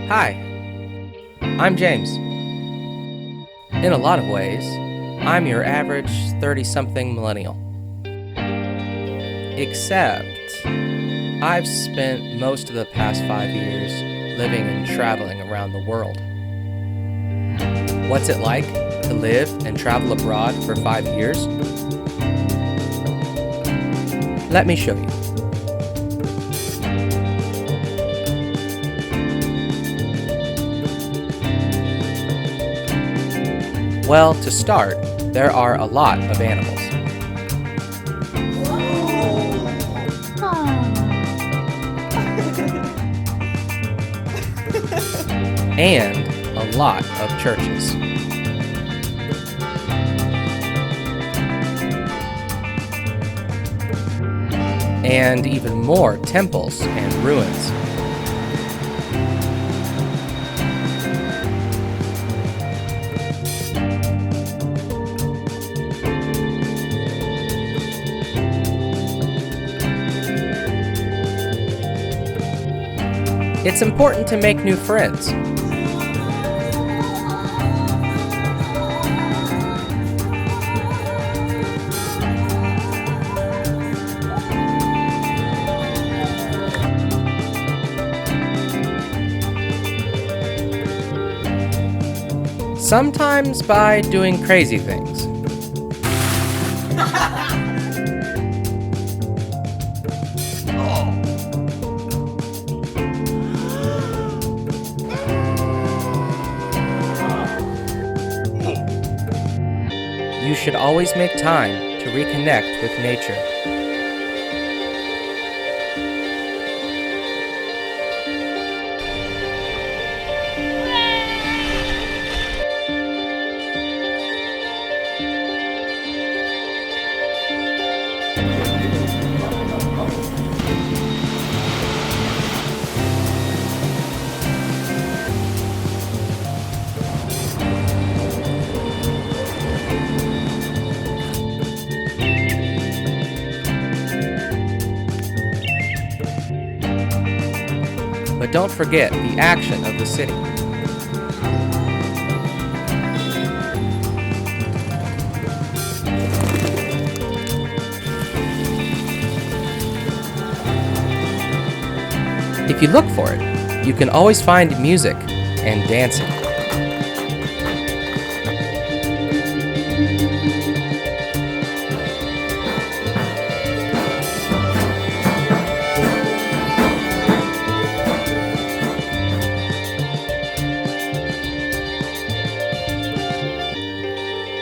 Hi, I'm James. In a lot of ways, I'm your average 30-something millennial. Except, I've spent most of the past 5 years living and traveling around the world. What's it like to live and travel abroad for 5 years? Let me show you. Well, to start, there are a lot of animals. And a lot of churches. And even more temples and ruins. It's important to make new friends. Sometimes by doing crazy things. You should always make time to reconnect with nature. But don't forget the action of the city. If you look for it, you can always find music and dancing.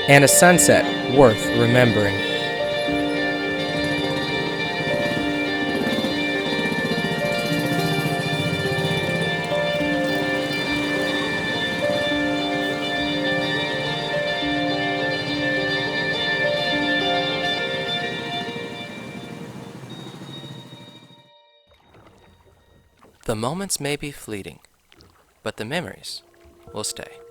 And a sunset worth remembering. The moments may be fleeting, but the memories will stay.